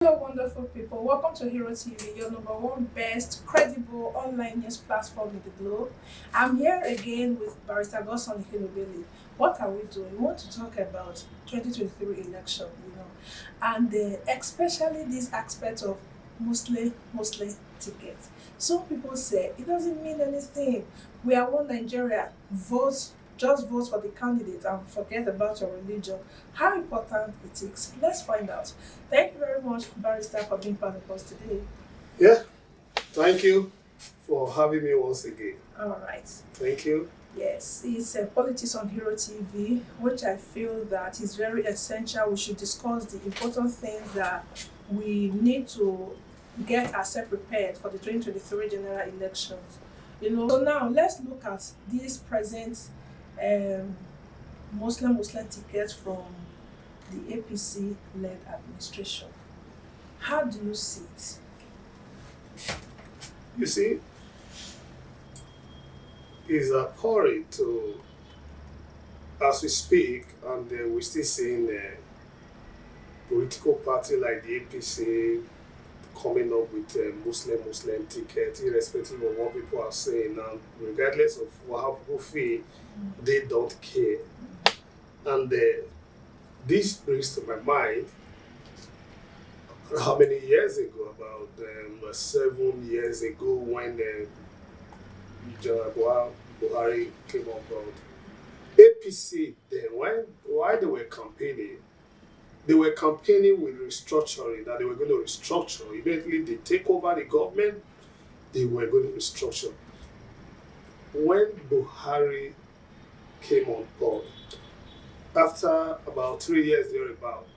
Hello, wonderful people. Welcome to Hero TV, your number one best credible online news platform in the globe. I'm here again with Barr Godson Ikhinobele. What are we doing? We want to talk about 2023 election, and especially this aspect of Muslim ticket. Some people say it doesn't mean anything. We are one Nigeria. Just vote for the candidate and forget about your religion. How important it is. Let's find out. Thank you very much, Barrister, for being part of us today. Yeah, thank you for having me once again. All right. Thank you. Yes, it's Politics on Hero TV, which I feel that is very essential. We should discuss the important things that we need to get ourselves prepared for the 2023 general elections. So now let's look at this present Muslim tickets from the APC-led administration. How do you see it? You see, it's appalling to, as we speak, and we're still seeing a political party like the APC coming up with a Muslim ticket, irrespective of what people are saying, and regardless of how people feel, they don't care. And this brings to my mind how many years ago, about 7 years ago, when General Buhari came on board. APC then, while they were campaigning with restructuring, that they were going to restructure. Immediately they take over the government, they were going to restructure. When Buhari came on board, after about 3 years thereabout,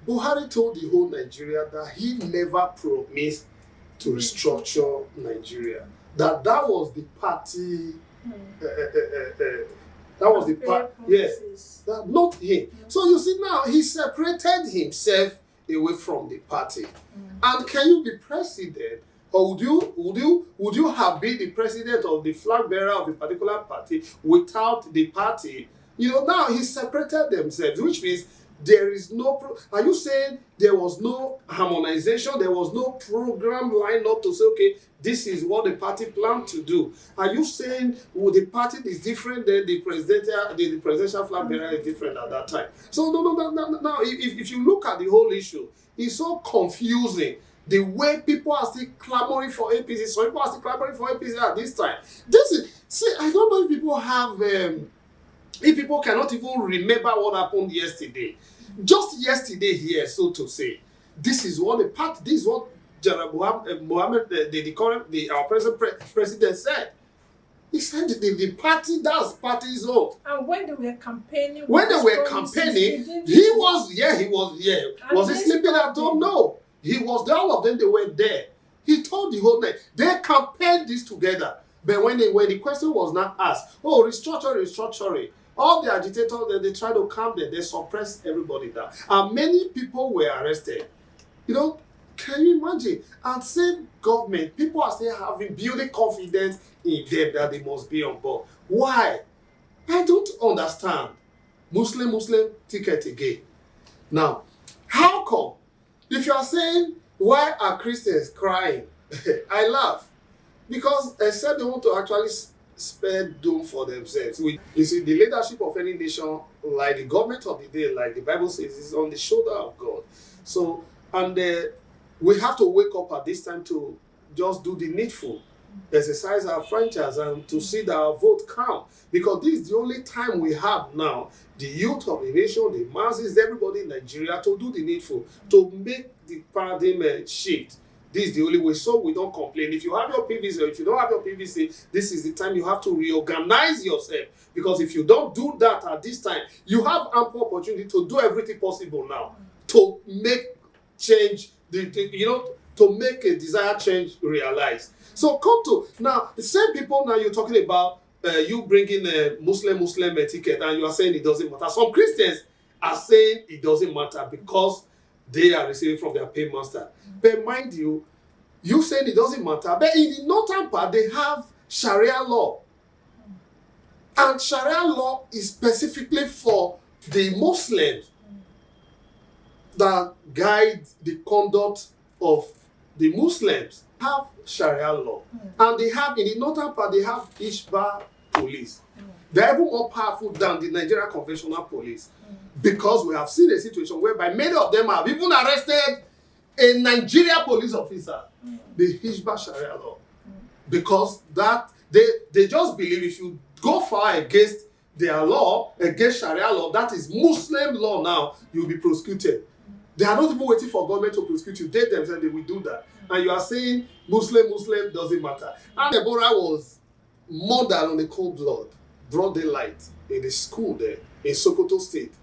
Buhari told the whole Nigeria that he never promised to restructure Nigeria. That was the party. That was the part. Yes, that not him. So you see now he separated himself away from the party. And can you be president, or would you have been the president of the flag bearer of a particular party without the party? Now he separated themselves, which means there is no. Are you saying there was no harmonization? There was no program lined up to say, okay, this is what the party planned to do. Are you saying the party is different than the presidential flag bearer is different at that time? So no. If you look at the whole issue, it's so confusing. The way people are still clamoring for APC, so people are still clamoring for APC at this time. I don't know if people have. If people cannot even remember what happened yesterday, just yesterday here, so to say, this is what General Mohammed, our present president said. He said the party, that's party's own. And when they were campaigning, he was here. Was he sleeping at home? No. He was there, all of them, they were there. He told the whole night, they campaigned this together. But when the question was not asked, restructuring, all the agitators, they try to calm them, they suppress everybody down. And many people were arrested. Can you imagine? And same government, people are still building confidence in them that they must be on board. Why? I don't understand. Muslim ticket again. Now, how come? If you are saying, why are Christians crying? I laugh. Because except they want to actually spare doom for themselves. You see, the leadership of any nation, like the government of the day, like the Bible says, is on the shoulder of God. So, and we have to wake up at this time to just do the needful, exercise our franchise, and to see that our vote count. Because this is the only time we have now, the youth of the nation, the masses, everybody in Nigeria, to do the needful, to make the paradigm shift. This is the only way, so we don't complain. If you have your PVC or if you don't have your PVC, this is the time you have to reorganize yourself. Because if you don't do that at this time, you have ample opportunity to do everything possible now to make change, to make a desired change realized. So come to, now, the same people now you're talking about, you bringing a Muslim ticket and you are saying it doesn't matter. Some Christians are saying it doesn't matter because they are receiving from their paymaster. But mind you, you saying it doesn't matter. But in the northern part, they have Shariah law. And Shariah law is specifically for the Muslims that guide the conduct of the Muslims have Sharia law. And they have, in the northern part, they have Hisba police. They're even more powerful than the Nigerian conventional police. Because we have seen a situation whereby many of them have even arrested a Nigerian police officer, the Hisba Sharia law. Because that they just believe if you go far against their law, against Sharia law, that is Muslim law now, you'll be prosecuted. They are not even waiting for government to prosecute you. They themselves, they will do that. And you are saying Muslim doesn't matter. And Deborah was murdered on the cold blood, broad daylight, in the school there, in Sokoto State.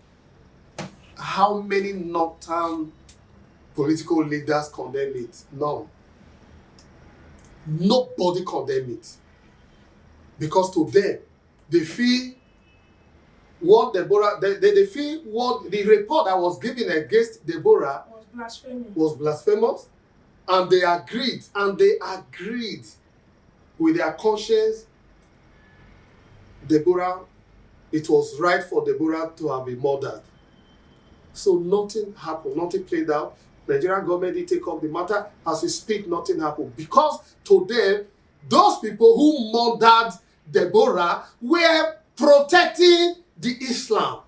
How many northern political leaders condemn it? None. Nobody condemn it. Because to them, they feel what Deborah, they feel what the report that was given against Deborah was blasphemous, and they agreed with their conscience. Deborah, it was right for Deborah to have been murdered. So nothing happened, nothing played out. Nigerian government did take up the matter. As we speak, nothing happened. Because to them, those people who murdered Deborah were protecting the Islam.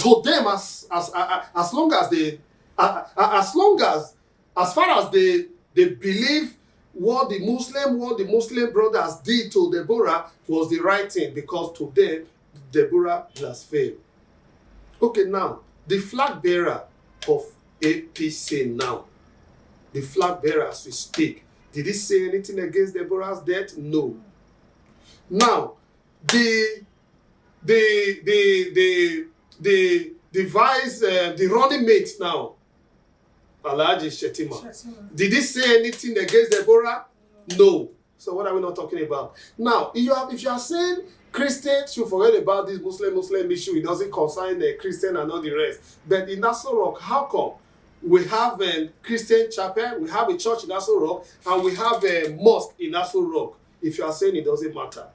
To them, as far as they believe what the Muslim brothers did to Deborah was the right thing, because to them, Deborah blasphemed. Okay, now, the flag bearer of APC now, the flag bearer as we speak, did he say anything against Deborah's death? No. Now, the running mate now, Alhaji Shetima, did he say anything against Deborah? No. So what are we not talking about? Now, if you are saying Christians should forget about this Muslim issue, it doesn't concern the Christian and all the rest. But in Nassau Rock, how come we have a Christian chapel, we have a church in Nassau Rock, and we have a mosque in Nassau Rock? If you are saying it doesn't matter,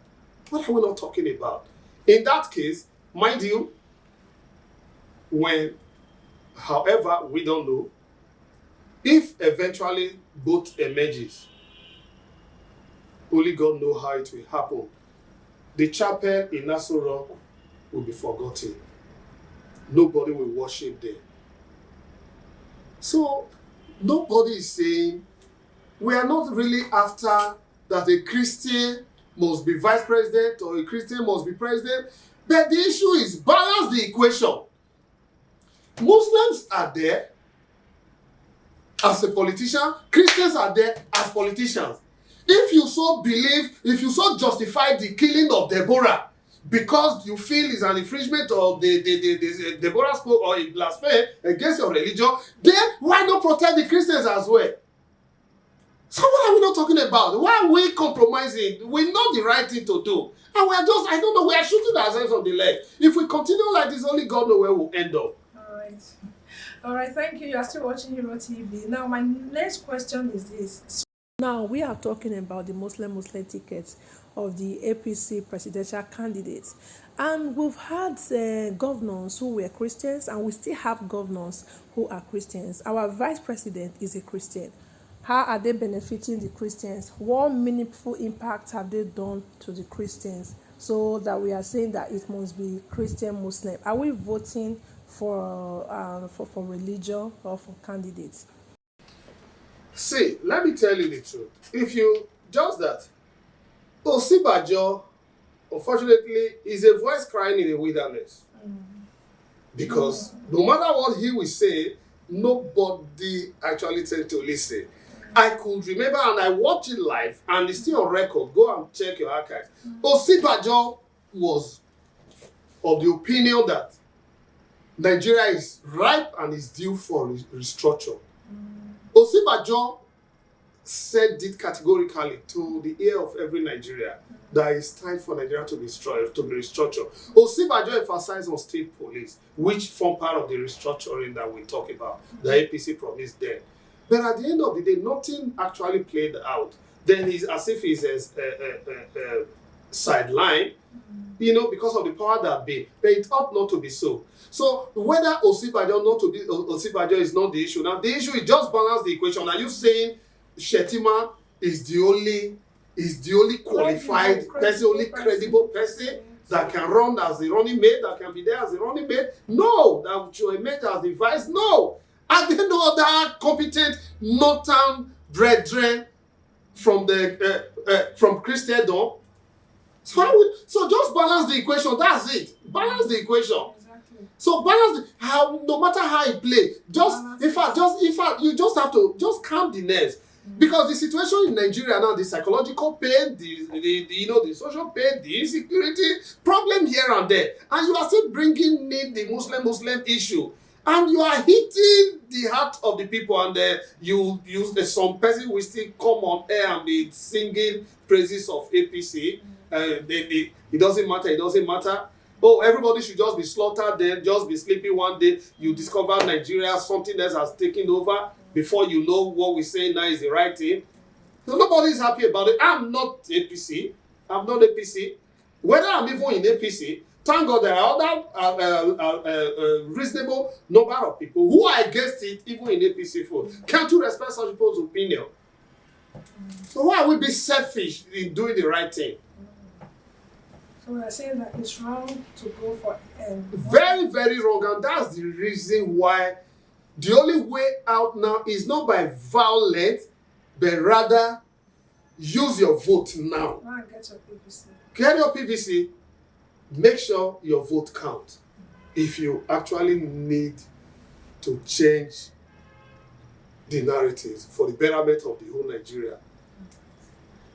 what are we not talking about? In that case, mind you, however, we don't know, if eventually both emerges, only God knows how it will happen. The chapel in Nassau Rock will be forgotten. Nobody will worship there. So, nobody is saying, we are not really after that a Christian must be vice president or a Christian must be president. But the issue is balance the equation. Muslims are there as a politician. Christians are there as politicians. If you so believe, if you so justify the killing of Deborah because you feel it's an infringement of the Deborah spoke or a blasphemy against your religion, then why not protect the Christians as well? So what are we not talking about? Why are we compromising? We know the right thing to do. And we are just, I don't know, we are shooting ourselves on the leg. If we continue like this, only God knows where we'll end up. All right, thank you. You are still watching Hero TV. Now, my next question is this. Now, we are talking about the Muslim tickets of the APC presidential candidates. And we've had governors who were Christians, and we still have governors who are Christians. Our vice president is a Christian. How are they benefiting the Christians? What meaningful impact have they done to the Christians so that we are saying that it must be Christian Muslim? Are we voting for religion or for candidates? See, let me tell you the truth. If you just that, Osibajo, unfortunately, is a voice crying in the wilderness. Because no matter what he will say, nobody actually tends to listen. I could remember, and I watched it live, and it's still on record. Go and check your archives. Osibajo was of the opinion that Nigeria is ripe and is due for restructure. Osibajo said it categorically to the ear of every Nigerian that it's time for Nigeria to be restructured. Osibajo emphasized on state police, which form part of the restructuring that we talk about. The APC promised then. But at the end of the day, nothing actually played out. Then he's as if he's sidelined, you know, because of the power that be. But it ought not to be so. So whether Osibajo not to be Osibajo is not the issue. Now the issue is just balance the equation. Are you saying Shetima is the only qualified person, only credible person that can run as the running mate, that can be there as the running mate? No, that should emerge as the vice. No. Are there no other competent northern brethren from from Christendom? So just balance the equation. That's it. Balance the equation. Exactly. So balance no matter how it play. In fact, you just have to just calm the nerves. Because the situation in Nigeria now, the psychological pain, the social pain, the insecurity, problem here and there, and you are still bringing in the Muslim issue, and you are hitting the heart of the people, and some person will still come on air and be singing praises of APC. It doesn't matter. It doesn't matter. Oh, everybody should just be slaughtered then, just be sleeping one day. You discover Nigeria, something else has taken over. Before you know what we're saying now is the right thing. So nobody is happy about it. I'm not APC. I'm not APC. Whether I'm even in APC, thank God there are other reasonable number of people who are against it, even in APC for. Can't you respect such people's opinion? So why are we being selfish in doing the right thing? So we are saying that it's wrong to go for very, very wrong, and that's the reason why the only way out now is not by violence, but rather use your vote now. Go and get your PVC. Get your PVC. Make sure your vote counts. If you actually need to change the narratives for the betterment of the whole Nigeria.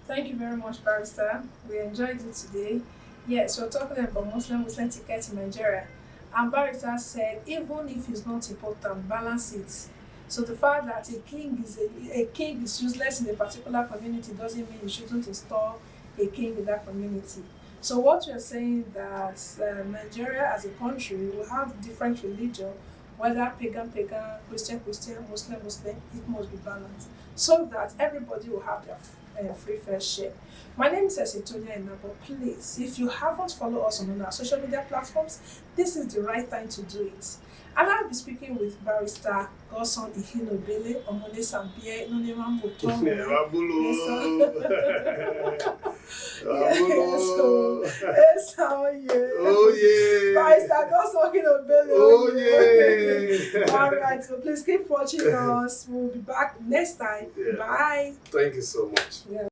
Thank you very much, Barrister. We enjoyed it today. Yes, we're talking about Muslim tickets in Nigeria. And Barrister said, even if it's not important, balance it. So the fact that a king is useless in a particular community doesn't mean you shouldn't install a king in that community. So what you're saying that Nigeria as a country will have different religion, whether pagan, Christian, Muslim, it must be balanced so that everybody will have their free fair share. My name is Esitonia Inabo. Please, if you haven't followed us on our social media platforms, this is the right time to do it. And I'll be speaking with Barrister Godson Ikhinobele, Omole Sambie, Noneman Mutombo. Oh yeah. Barrister Godson Ikhinobele. Oh yeah. All right, so please keep watching us. We'll be back next time. Yeah. Bye. Thank you so much. Yeah.